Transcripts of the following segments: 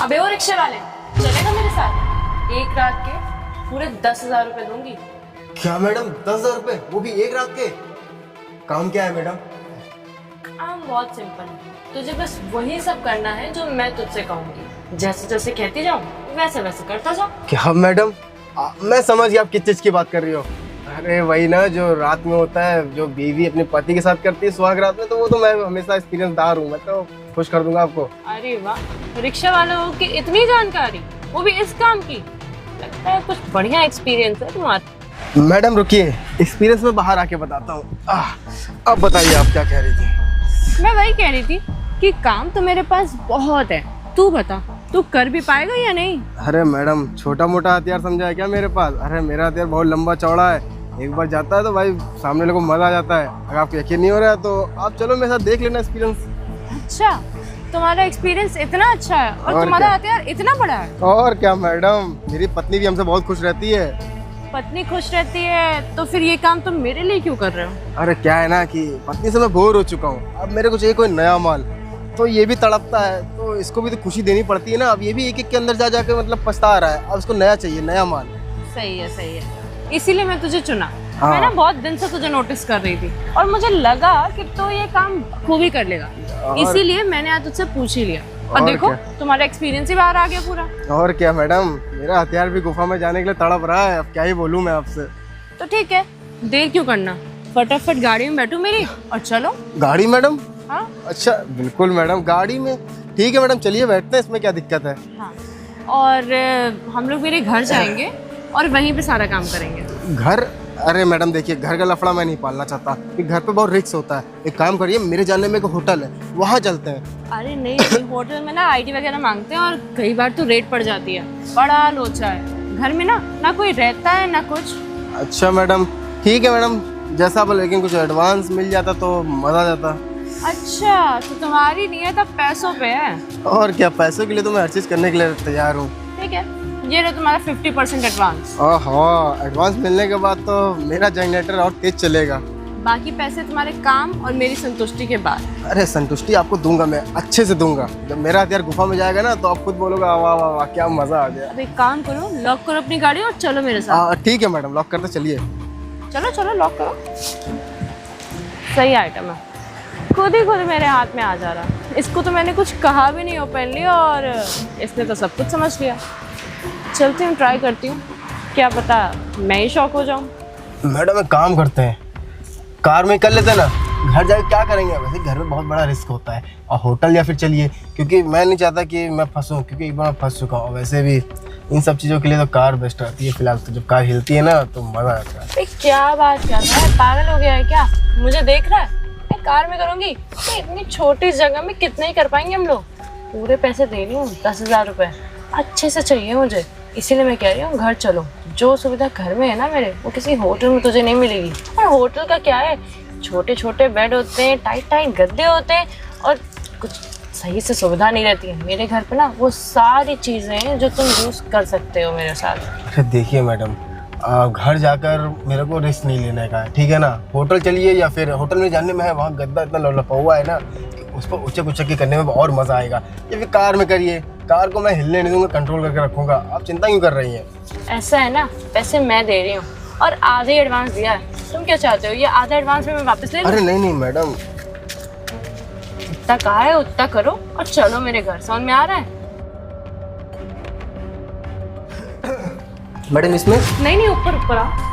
अबे वो रिक्शे वाले, चलेगा मेरे साथ? एक रात के पूरे 10,000 रुपए दूंगी। क्या मैडम 10,000 रुपए, वो भी एक रात के? काम क्या है मैडम? काम बहुत सिंपल है, तुझे बस वही सब करना है जो मैं तुझसे कहूंगी। जैसे जैसे कहती जाऊँ वैसे वैसे करता जाओ। क्या मैडम, मैं समझ गया आप किस चीज की बात कर रही हो। अरे वही ना जो रात में होता है, जो बीवी अपने पति के साथ करती है सुहाग रात में, तो वो तो मैं हमेशा एक्सपीरियंसदार हूँ, मैं तो खुश कर दूंगा आपको। अरे वाह, रिक्शा वालों की इतनी जानकारी, वो भी इस काम की। लगता है कुछ बढ़िया एक्सपीरियंस है तुम्हारा। मैडम रुकिए, एक्सपीरियंस में बाहर आके बताता हूँ। अब बताइए आप क्या कह रही थी? मैं वही कह रही थी कि काम तो मेरे पास बहुत है, तू बता तू कर भी पाएगा या नहीं? अरे मैडम, छोटा मोटा हथियार समझा है क्या मेरे पास? अरे मेरा हथियार बहुत लंबा चौड़ा है, एक बार जाता है तो भाई सामने लोगों को मजा आ जाता है। अगर आपको यकीन नहीं हो रहा है तो आप चलो मेरे साथ देख लेना एक्सपीरियंस। अच्छा, तुम्हारा एक्सपीरियंस इतना अच्छा है और तुम्हारा हथियार इतना बड़ा है? और क्या मैडम, मेरी पत्नी भी हमसे बहुत खुश रहती है। पत्नी खुश रहती है तो फिर ये काम तुम मेरे लिए क्यों कर रहे हो? अरे क्या है ना कि पत्नी से मैं बोर हो चुका हूँ, अब मेरे को चाहिए कोई नया माल। तो ये भी तड़पता है तो इसको भी तो खुशी देनी पड़ती है ना। अब ये भी एक एक के अंदर जा जाके मतलब पछता रहा है, अब इसको नया चाहिए, नया माल। सही है सही है, इसीलिए मैं तुझे चुना। हाँ। मैं ना बहुत दिन से तुझे नोटिस कर रही थी और मुझे लगा कि तू ये काम खूबी कर लेगा, इसीलिए मैंने आज तुझसे पूछ ही लिया। और देखो तुम्हारा एक्सपीरियंस ही बाहर आ गया पूरा। और क्या मैडम, मेरा हथियार भी गुफा में जाने के लिए तड़प रहा है, अब क्या ही बोलूं मैं आपसे। तो ठीक है, देर क्यों करना, फटाफट गाड़ी में बैठो मेरी और चलो। गाड़ी मैडम? हाँ अच्छा बिल्कुल मैडम, गाड़ी में। ठीक है मैडम, चलिए बैठते हैं, इसमें क्या दिक्कत है। हाँ, और हम लोग मेरे घर जाएंगे और वहीं पे सारा काम करेंगे। घर? अरे मैडम देखिए, घर का लफड़ा मैं नहीं पालना चाहता, कि घर पे बहुत रिस्क होता है। एक काम करिए, मेरे जानने में एक होटल है, वहाँ चलते हैं। अरे नहीं, होटल में ना आईडी वगैरह मांगते हैं और कई बार तो रेट पड़ जाती है, बड़ा लोचा है। घर में ना कोई रहता है ना कुछ। अच्छा मैडम, ठीक है मैडम, जैसा आप, लेकिन कुछ एडवांस मिल जाता तो मजा आ जाता। अच्छा, तो तुम्हारी नियत अब पैसों पे है? और क्या, पैसों के लिए तो मैं हर चीज करने के लिए तैयार हूँ। ठीक है, ये रहा तुम्हारा 50% एडवांस। ओहो, एडवांस मिलने के बाद तो मेरा जनरेटर और तेज चलेगा। बाकी पैसे तुम्हारे काम और मेरी संतुष्टि के बाद। अरे संतुष्टि आपको दूंगा, मैं अच्छे से दूंगा। जब मेरा हथियार गुफा में जाएगा ना तो आप खुद बोलोगे वाह वाह वाह क्या मजा आ गया। अब एक काम करो, लॉक करो अपनी गाड़ी और चलो मेरे साथ। ठीक है मैडम, लॉक करते चलिए। चलो चलो लॉक करो। सही आइटम है, खुद ही खुद मेरे हाथ में आ जा रहा। इसको तो मैंने कुछ कहा भी नहीं ओपनली और इसने तो सब कुछ समझ लिया। चलती हूँ, ट्राई करती हूँ, क्या पता मैं ही शॉक हो जाऊँ। मैडम एक काम करते हैं, कार में कर लेते हैं ना, घर जाके क्या करेंगे। वैसे घर में बहुत बड़ा रिस्क होता है, और होटल या फिर चलिए, क्योंकि मैं नहीं चाहता कि मैं फंसूँ, क्योंकि एक बार फंस चुका हूँ। वैसे भी इन सब चीज़ों के लिए तो कार बेस्ट रहती है। फिलहाल तो जब कार हिलती है ना तो मज़ा आता है। क्या बात कर रहा है, पागल हो गया है क्या? मुझे देख रहा है, मैं कार में करूँगी तो इतनी छोटी जगह में कितने ही कर पाएंगे हम लोग। पूरे पैसे दे रही हूँ, 10,000 रुपये अच्छे से चाहिए मुझे, इसीलिए मैं कह रही हूँ घर चलो। जो सुविधा घर में है ना मेरे, वो किसी होटल में तुझे नहीं मिलेगी। और होटल का क्या है, छोटे छोटे बेड होते हैं, टाइट टाइट गद्दे होते हैं और कुछ सही से सुविधा नहीं रहती है। मेरे घर पे ना वो सारी चीज़ें हैं जो तुम यूज़ कर सकते हो मेरे साथ। अरे देखिए मैडम, घर जाकर मेरे को रिस्क नहीं लेने का है, ठीक है ना। होटल चलिए, या फिर होटल में जाने में है, वहाँ गद्दा इतना लपा हुआ है ना कि उस पर उचक उचक के करने में और मज़ा आएगा। या फिर कार में करिए, कार को मैं हिलने नहीं दूंगा, कंट्रोल करके रखूँगा। आप चिंता क्यों कर रही हैं? ऐसा है ना, पैसे मैं दे रही हूँ और आधे एडवांस दिया है। तुम क्या चाहते हो, ये आधा एडवांस में मैं वापस ले लूं? अरे नहीं नहीं मैडम, जितना कहा है उतना करो और चलो मेरे घर। समझ में आ रहा है? मैडम इसमें? नहीं नहीं, ऊपर ऊपर आओ।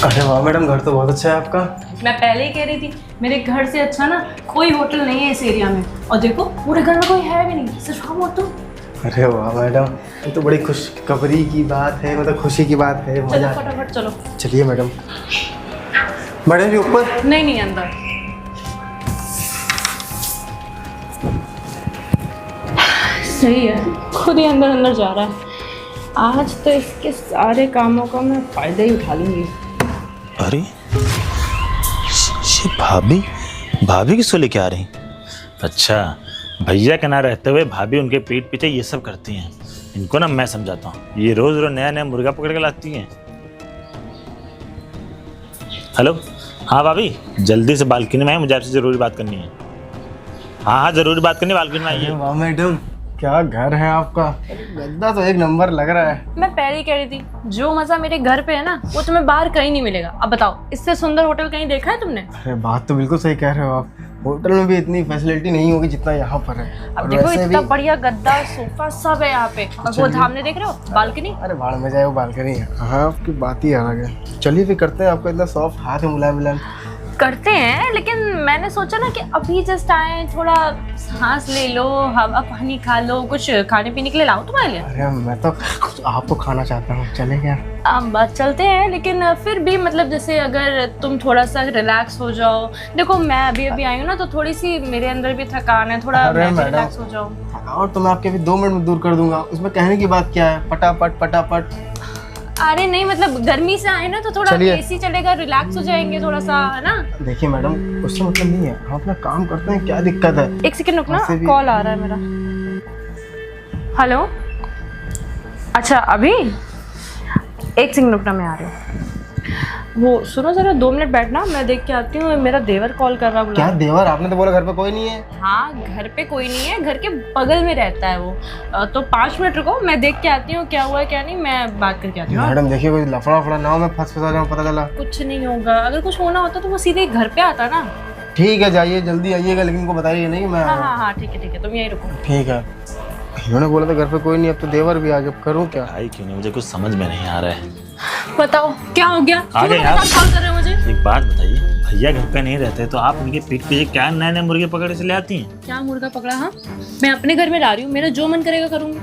अरे वाह मैडम, घर तो बहुत अच्छा है आपका। मैं पहले ही कह रही थी, मेरे घर से अच्छा ना कोई होटल नहीं है इस एरिया में। और देखो पूरे घर में कोई है भी नहीं, सच कहूं तो। अरे वाह मैडम, ये तो बड़ी खुशखबरी की बात है, मतलब खुशी की बात है। चलो फटाफट चलो। चलिए मैडम। मैडम जी ऊपर? नहीं नहीं, अंदर। सही है, खुद ही अंदर अंदर जा रहा है। आज तो इसके सारे कामों का मैं फायदा ही उठा लूंगी। अरे ये भाभी, भाभी किसको लेके आ रही? अच्छा, भैया के ना रहते हुए भाभी उनके पीठ पीछे ये सब करती हैं। इनको ना मैं समझाता हूँ, ये रोज रोज नया नया मुर्गा पकड़ के लाती हैं। हेलो, हाँ भाभी, जल्दी से बालकनी में आए, मुझे आपसे ज़रूरी बात करनी है। हाँ हाँ जरूर बात करनी, बालकनी में आइए। वाह मैडम, क्या घर है आपका। गद्दा तो एक नंबर लग रहा है। मैं पहले ही कह रही थी, जो मजा मेरे घर पे है ना वो तुम्हें बाहर कहीं नहीं मिलेगा। अब बताओ, इससे सुंदर होटल कहीं देखा है तुमने? अरे बात तो बिल्कुल सही कह रहे हो आप। होटल में भी इतनी फैसिलिटी नहीं होगी जितना यहाँ पर है। अब और देखो वैसे इतना भी- बढ़िया गद्दा सोफा सब है यहाँ पे। और वो सामने देख रहे हो बालकनी? अरे भाड़ में जाए, वो बालकनी है। हाँ, आपकी बात ही अलग है। चलिए फिर करते हैं, आपका इतना सॉफ्ट हाथ है, मुलायम मुलायम। करते हैं, लेकिन मैंने सोचा ना कि अभी जस्ट आए, थोड़ा सांस ले लो, हवा पानी खा लो, कुछ खाने पीने के लिए लाऊं तुम्हारे लिए? अरे मैं तो कुछ आपको खाना चाहता हूँ, चले क्या? बस चलते हैं, लेकिन फिर भी मतलब जैसे अगर तुम थोड़ा सा रिलैक्स हो जाओ। देखो मैं अभी आई हूँ ना, तो थोड़ी सी मेरे अंदर भी थकान है, थोड़ा अरे मैं भी मैडम। रिलैक्स हो जाऊँ। और तो मैं आपके भी 2 मिनट में दूर कर दूंगा। उसमें कहने की बात क्या है, फटाफट फटाफट। अरे नहीं, मतलब गर्मी से आए ना तो थोड़ा चलिए। एसी चलेगा, रिलैक्स हो जाएंगे थोड़ा सा, है ना? देखिए मैडम, उससे मतलब नहीं है, हम अपना काम करते हैं, क्या दिक्कत है? एक सेकंड रुकना, वैसे भी- कॉल आ रहा है मेरा। हेलो, अच्छा अभी एक सेकंड रुकना, मैं आ रही हूँ। वो सुनो जरा, 2 मिनट बैठना, मैं देख के आती हूँ। मेरा देवर कॉल कर रहा, क्या बुला। देवर? आपने तो बोला घर पे कोई नहीं है। हाँ, घर पे कोई नहीं है, घर के बगल में रहता है वो। तो 5 मिनट रुको, मैं देख के आती हूँ क्या हुआ है क्या नहीं, मैं बात करके आती हूँ। मैडम देखिए, कोई लफड़ा फड़ा ना हो, मैं फंसा जाऊँ, पता चला। कुछ नहीं होगा, अगर कुछ होना होता तो वो सीधे घर पे आता ना। ठीक है, जाइए, जल्दी आइएगा, लेकिन उनको बताइए नहीं मैं। हाँ हाँ हाँ, ठीक है, तुम यहीं रुको। ठीक है। इन्होंने बोला था घर पे कोई नहीं, अब तो देवर भी आ गया, अब करूँ क्या? भाई क्यों नहीं, मुझे कुछ समझ में नहीं आ रहा है। बताओ क्या हो गया? आ गए क्यों यार। कॉल कर रहे हो मुझे? एक बात बताइए, भैया घर पे नहीं रहते तो आप उनके पीठ पीछे क्या नए नए मुर्गे पकड़ से ले आती हैं? क्या मुर्गा पकड़ा? हाँ, मैं अपने घर में ला रही हूँ, मेरा जो मन करेगा करूँगी।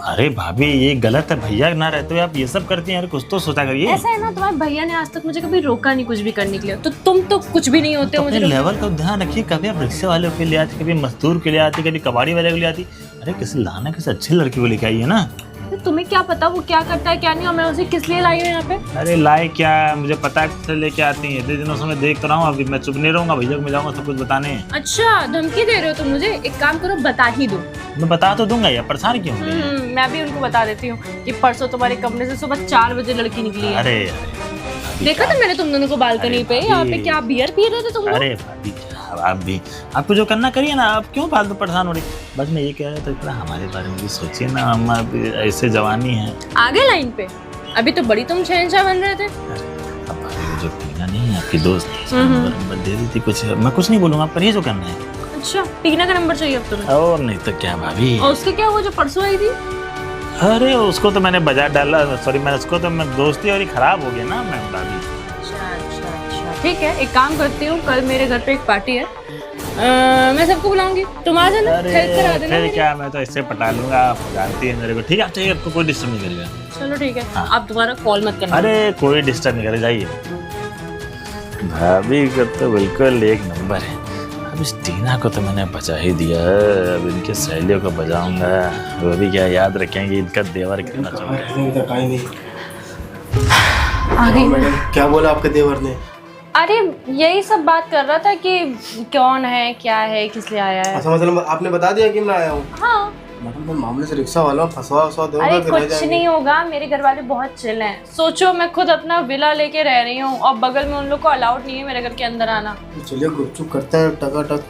अरे भाभी ये गलत है, भैया ना रहते हुए आप ये सब करती हैं। अरे कुछ तो सोचा करिए। ऐसा है ना, तुम्हारे भैया ने आज तक मुझे कभी रोका नहीं कुछ भी करने के लिए, तो तुम तो कुछ भी नहीं होते तो हो मुझे अपने रोकने लेवल का ध्यान रखिए। कभी आप रिक्शे वाले के लिए आती, कभी मजदूर के लिए आती, कभी कबाड़ी वाले के लिए आती। अरे किसी लाना किसी अच्छी लड़की को लेके आइए ना। तो तुम्हें क्या पता वो क्या करता है क्या नहीं, और मैं उसे किस लिए लाई हूँ यहाँ पे? अरे लाए क्या, मुझे पता है किससे लेके आती हैं। 2 दिनों से मैं देख तो रहा हूँ, अभी मैं चुप नहीं रहूंगा, भैया को मैं जाऊंगा सब कुछ बताने। अच्छा, धमकी दे रहे हो तुम मुझे? एक काम करो, बता ही दो। मैं बता तो दूंगा यार, परेशान क्यों हो रही हैं? मैं भी उनको बता देती हूँ कि परसों तुम्हारे कमरे से सुबह 4 बजे लड़की निकली है। अरे देखा था मैंने तुम दोनों को बालकनी पे, यहाँ पे क्या बियर पी रहे थे तुम लोग? अरे भाभी आप भी, आपको जो करना करिए ना, आप क्यों फालतू परेशान हो रही? बस मैं ये कह रहा था कि हमारे बारे में भी सोचिए ना, हम अभी ऐसे जवानी है। आगे लाइन पे, अभी तो बड़ी तुम शहंशाह बन रहे थे। अब भाभी वो जो टीना नहीं है आपकी दोस्त, नंबर दे दी थी कुछ, मैं कुछ नहीं बोलूंगा, आप करिए जो करना है। अच्छा, टीना का नंबर चाहिए अब तुम्हें? और नहीं तो क्या भाभी। और उसके क्या हुआ जो परसों आई थी? अरे उसको तो मैंने बाजार डाला, सॉरी मैं उसको तो मैं दोस्ती और ही खराब हो गया ना मैं भाभी। अच्छा, ठीक है, एक काम करती हूँ, कल मेरे घर पे एक पार्टी है, मैं सबको बुलाऊंगी, तुम आ जाना, हेल्प करा देना फिर मेरी। क्या, मैं तो इससे पटा लूंगा, आप जानती है मेरे को। ठीक है, आप चाहिए, आपको कोई डिस्टर्ब नहीं करेगा। चलो ठीक है, हाँ। आप दोबारा कॉल मत करना। अरे कोई डिस्टर्ब नहीं करे, जाइए। भाभी का तो बिल्कुल एक नंबर है। अब इस टीना को तो मैंने बचा ही दिया है, अब इनके सहेलियों को बजाऊंगा, वो भी क्या याद रखेंगे इनका देवर कितना चौड़ा है। आ गई मैं। मैडम क्या बोला आपके देवर ने? अरे यही सब बात कर रहा था कि कौन है, क्या है, किस लिए आया है। अच्छा, मतलब आपने बता दिया कि मैं आया हूँ? हाँ, मैडम मैं मामले से रिक्शा वाला हूँ, फंसवा दोगे अरे कि रह कुछ जाएंगे? नहीं होगा, मेरे घर वाले बहुत चिल हैं। सोचो मैं खुद अपना विला लेके रह रही हूँ और बगल में उन लोग को अलाउड नहीं है मेरे घर के अंदर आना। तो चलिए गुपचुप करते हैं, टकाटक।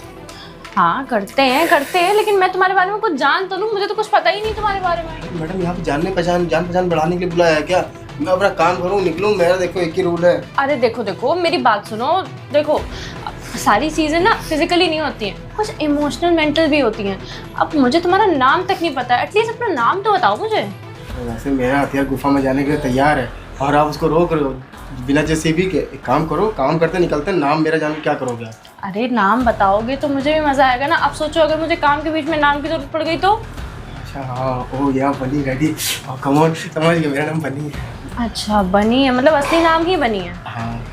हाँ करते हैं, लेकिन मैं तुम्हारे बारे में कुछ जान तो लूँ, मुझे तो कुछ पता ही नहीं तुम्हारे बारे में। मैडम यहाँ पे जान पहचान बढ़ाने के लिए बुलाया है क्या? मैं अपना काम करूँ, निकलूँ, मेरा देखो एक ही रूल है। अरे देखो मेरी बात सुनो, देखो सारी चीज़ें ना फिजिकली नहीं होती हैं, कुछ इमोशनल मेंटल भी होती हैं। अब मुझे तुम्हारा नाम तक नहीं पता है, एटलीस्ट अपना नाम तो बताओ मुझे। वैसे मेरा हथियार गुफा में जाने के लिए तैयार है और आप उसको रोक रहे हो बिना जेसीबी के। एक काम करो, काम करते निकलते, नाम मेरा जान के क्या करोगे आप? अरे नाम बताओगे तो मुझे भी मज़ा आएगा ना। अब सोचो अगर मुझे काम के बीच में नाम की जरूरत पड़ गई तो? अच्छा हाँ, हो गया बनी रेडी। कम ऑन, समझ गया, मेरा नाम बनी है। अच्छा बनी है, मतलब असली नाम ही बनी है? हाँ।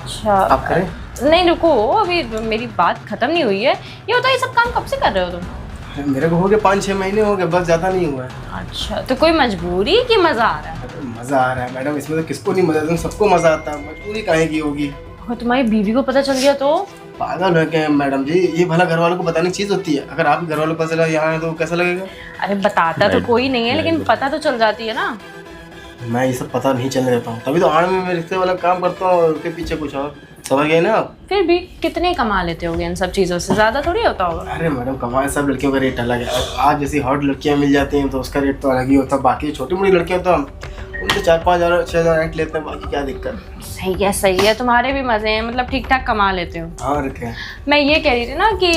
अच्छा आप करें? नहीं रुको, अभी मेरी बात खत्म नहीं हुई है। ये बताओ ये सब काम कब से कर रहे हो तुम? मेरे को हो गया 5-6 महीने हो गए, बस ज़्यादा नहीं हुआ है। अच्छा, तो कोई मजबूरी कि मज़ा आ रहा है? मज़ा आ रहा है मैडम, इसमें तो किसको नहीं मज़ा आता, सबको मज़ा आता है, मजबूरी काहे की होगी? और तुम्हारी बीवी को पता चल गया तो? पागल है क्या मैडम जी, ये भला घर वालों को बताने की चीज़ होती है? अगर आपके घर वालों को पता चला यहाँ है तो कैसा लगेगा? अरे बताता तो कोई नहीं है, लेकिन पता तो चल जाती है ना। मैं ये सब पता नहीं चलने देता हूँ, तभी तो आड़ में मैं रिश्ते वाला काम करता हूँ और उसके पीछे कुछ और। समझ गए ना आप? फिर भी कितने कमा लेते होगे इन सब चीज़ों से? ज़्यादा थोड़ी होता होगा। अरे मैडम, कमाए सब लड़कियों का रेट अलग है। आज जैसी हॉट लड़कियां मिल जाती हैं तो उसका रेट तो अलग ही होता है। बाकी छोटी मोटी लड़कियां तो हम उनसे 4-5 हज़ार 6 हज़ार रेंट लेते हैं, बाकी क्या दिक्कत। सही है, तुम्हारे भी मज़े हैं, मतलब ठीक ठाक कमा लेते हो। और क्या। मैं ये कह रही थी ना कि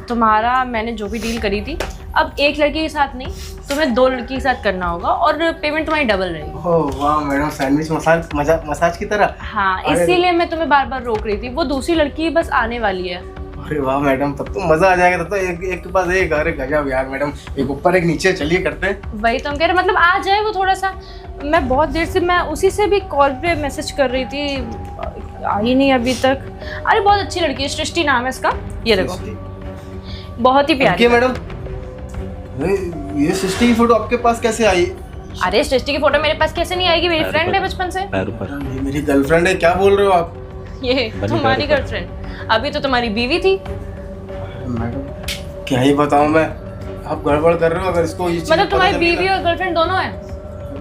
तुम्हारा मैंने जो भी डील करी थी, अब एक लड़की के साथ नहीं, तुम्हें 2 लड़की के साथ करना होगा और पेमेंट तुम्हारी डबल रहेगी। ओह वाह मैडम, सैंडविच मसाज की तरह। हाँ, इसीलिए मैं तुम्हें बार बार रोक रही थी। वो दूसरी लड़की बस आने वाली है। अरे वाह मैडम, तब तो मजा आ जाएगा। तब तो एक के पास एक। अरे गजब यार मैडम, एक ऊपर एक नीचे, चलिए करते हैं। वही तो हम कह रहे, मतलब आ जाए वो थोड़ा सा। मैं बहुत देर से, मैं उसी से भी कॉल पे मैसेज कर रही थी, आई नहीं अभी तक। अरे बहुत अच्छी लड़की है, सृष्टि नाम है इसका, ये देखो, बहुत ही प्यारी। मैडम, ये सृष्टि की फोटो आपके पास कैसे आई? अरे सृष्टि की फोटो मेरे पास कैसे नहीं आएगी? मेरी फ्रेंड है बचपन से। ये मेरी गर्लफ्रेंड है, क्या बोल रहे हो आप? ये तुम्हारी गर्लफ्रेंड? अभी तो तुम्हारी बीवी थी। मैडम क्या ही बताऊं मैं, आप गड़बड़ कर रहे हो। अगर इसको ये मतलब तुम्हारी बीवी और गर्लफ्रेंड दोनों है?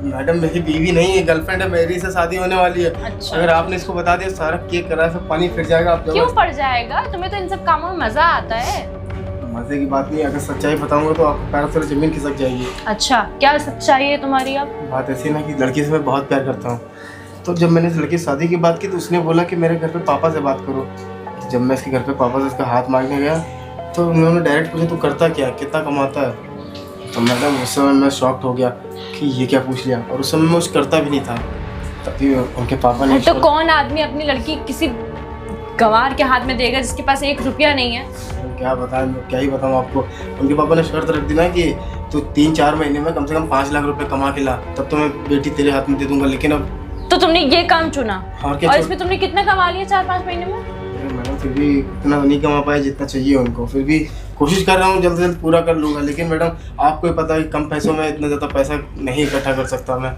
मैडम मेरी बीवी नहीं है, गर्लफ्रेंड है मेरी, से शादी होने वाली है। अच्छा। अगर आपने इसको बता दिया, सारा केक करा सब पानी फिर जाएगा। आप क्यों पड़ जाएगा? तुम्हें तो इन सब कामों में मजा आता है। मजे की बात नहीं, अगर सच्चाई बताऊंगा तो आपको पैरों से जमीन खिसक जाएगी। अच्छा, क्या सच्चाई है तुम्हारी? अब बात ऐसी ना कि लड़की से मैं बहुत प्यार करता हूँ। तो जब मैंने इस लड़की से शादी की बात की तो उसने बोला कि मेरे घर पे पापा से बात करो। तो जब मैं इसके घर पे पापा से इसका हाथ मांगने गया तो उन्होंने डायरेक्ट पूछा, तू करता क्या, कितना कमाता है? तो मैडम उस समय मैं शॉक्ड हो गया कि ये क्या पूछ लिया, और उस समय मैं कुछ करता भी नहीं था। तभी उनके पापा ने तो कौन आदमी अपनी लड़की किसी गंवार के हाथ में देगा जिसके पास 1 रुपया नहीं है? क्या बताएं, क्या ही बताऊँ आपको। उनके पापा ने शर्त रख दी ना कि तू 3-4 महीने में कम से कम 5 लाख रुपए कमा के ला, तब तो मैं बेटी तेरे हाथ में दे दूंगा। लेकिन अब तो तुमने ये काम चुना, और और इसमें तुमने कितना कमा लिया 4-5 महीने में? मैडम फिर भी इतना नहीं कमा पाया जितना चाहिए उनको। फिर भी कोशिश कर रहा हूँ, जल्द से जल्द पूरा कर लूँगा। लेकिन मैडम आपको ही पता है कि कम पैसों में इतना ज़्यादा पैसा नहीं इकट्ठा कर सकता मैं।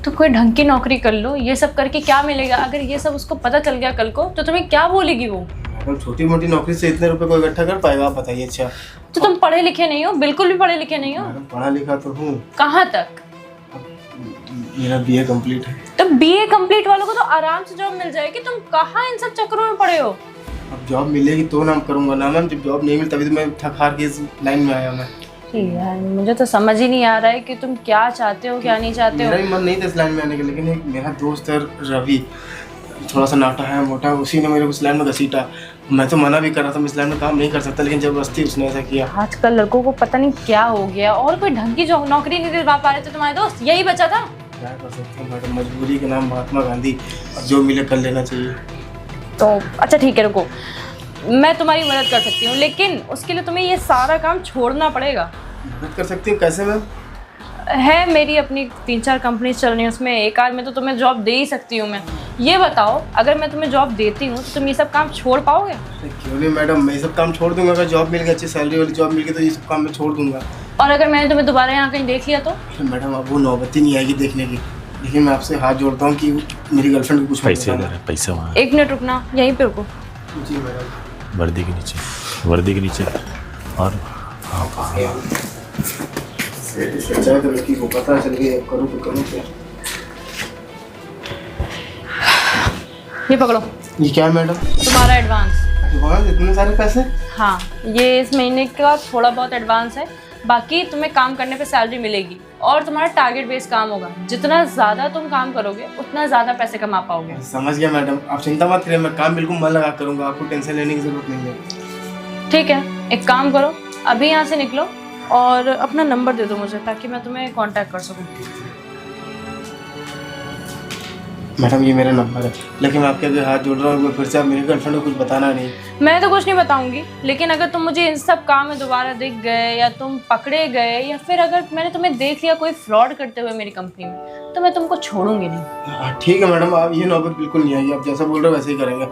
तो कोई ढंग की नौकरी कर लो। ये सब करके क्या मिलेगा? अगर ये सब उसको पता चल गया कल को तो तुम्हें क्या बोलेगी वो? मैडम छोटी मोटी नौकरी से इतने रुपए को इकट्ठा कर पाएगा, आप बताइए। अच्छा तो तुम पढ़े लिखे नहीं हो, बिल्कुल भी पढ़े लिखे नहीं हो। मैडम पढ़ा लिखा तो हूँ। कहाँ तक? मेरा BA कंप्लीट है। तो BA कंप्लीट वालों को तो आराम से जॉब मिल जाएगी। तुम कहाँ इन सब चक्करों में पड़े हो? अब जॉब मिलेगी तो नाम करूँगा ना मैम। जब जॉब नहीं मिली तभी तो मैं थक हार के इस लाइन में आया मैं। यार मुझे तो समझ ही नहीं आ रहा है कि तुम क्या चाहते हो, क्या नहीं चाहते हो। मेरा भी मन नहीं था इस लाइन में आने का, लेकिन एक मेरा दोस्त है रवि, थोड़ा सा नाटा है, मोटा है, उसी ने मेरे को इस लाइन में घसीटा। मैं तो मना भी कर रहा था, मैं इस लाइन में काम नहीं कर सकता, लेकिन जबरदस्ती उसने ऐसा किया। आजकल लड़कों को पता नहीं क्या हो गया, और कोई ढंग की नौकरी नहीं दिलवा पा रहे थे। तुम्हारे दोस्त यही बचा था। क्या कर सकते हैं मैडम, मजबूरी के नाम महात्मा गांधी। अब जो मिले कर लेना चाहिए। तो अच्छा ठीक है, रुको, मैं तुम्हारी मदद कर सकती हूँ, लेकिन उसके लिए तुम्हें ये सारा काम छोड़ना पड़ेगा। मदद कर सकती हूँ? कैसे मैम? है मेरी अपनी 3-4 कंपनी चल रही है, उसमें एक आध में तो तुम्हें जॉब दे ही सकती हूँ मैं। ये बताओ, अगर मैं तुम्हें जॉब देती हूँ तो तुम ये सब काम छोड़ पाओगे? क्यों नहीं मैडम, मैं ये सब काम छोड़ दूंगा। अगर जॉब मिल गई, अच्छी सैलरी वाली जॉब मिल गई, तो ये सब काम मैं छोड़ दूंगा। और अगर मैंने तुम्हें दोबारा यहाँ कहीं देख लिया तो? मैडम अब वो नौबत ही नहीं आएगी देखने की। लेकिन मैं आपसे हाथ जोड़ता हूँ कि मेरी गर्लफ्रेंड को कुछ पैसे वहाँ 1 मिनट रुकना, यहीं पे रुको। जी मैडम। वर्दी के नीचे और सच्चाई तो लड़की को पता चल गई, करूँ तो करूँ क्या? ये पकड़ो। ये क्या है मैडम? तुम्हारा एडवांस। एडवांस? इतने सारे पैसे? हाँ, ये इस महीने का थोड़ा बहुत एडवांस है। बाकी तुम्हें काम करने पे सैलरी मिलेगी, और तुम्हारा टारगेट बेस्ड काम होगा। जितना ज़्यादा तुम काम करोगे उतना ज़्यादा पैसे कमा पाओगे। समझ गया मैडम, आप चिंता मत करिए, मैं काम बिल्कुल मन लगा करूँगा। आपको टेंशन लेने की जरूरत नहीं है। ठीक है, एक काम करो, अभी यहाँ से निकलो और अपना नंबर दे दो मुझे, ताकि मैं तुम्हें कांटेक्ट कर सकूँ। मैडम ये मेरा नंबर है, लेकिन मैं आपके आगे हाथ जोड़ रहा हूँ, फिर से आप मेरी गर्लफ्रेंड को कुछ बताना नहीं। मैं तो कुछ नहीं बताऊंगी, लेकिन अगर तुम मुझे इन सब काम में दोबारा दिख गए, या तुम पकड़े गए, या फिर अगर मैंने तुम्हें देख लिया कोई फ्रॉड करते हुए मेरी कंपनी में, तो मैं तुमको छोड़ूंगी नहीं। ठीक है मैडम, आप ये नौबत बिल्कुल नहीं आएगी। आप जैसा बोल रहे हो वैसे ही करेंगे,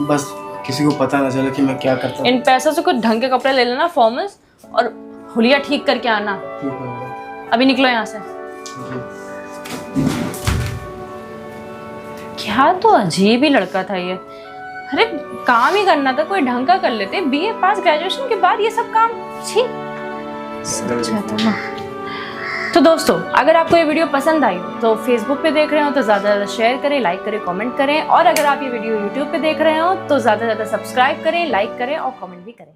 बस किसी को पता ना चले कि मैं क्या करता हूँ। इन पैसों से कुछ ढंग के कपड़े ले लेना, फॉर्मल्स, और हुलिया ठीक करके आना। ठीक है मैडम। अभी निकलो यहाँ से। क्या तो अजीब ही लड़का था ये। अरे काम ही करना था, कोई ढंग का कर लेते। BA पास, ग्रेजुएशन के बाद ये सब काम। छी, सच है तो ना। तो दोस्तों, अगर आपको ये वीडियो पसंद आई तो फेसबुक पे देख रहे हो तो ज़्यादा से ज़्यादा शेयर करें, लाइक करें, कमेंट करें, और अगर आप ये वीडियो यूट्यूब पे देख रहे हो तो ज़्यादा से ज़्यादा सब्सक्राइब करें, लाइक करें और कमेंट भी करें।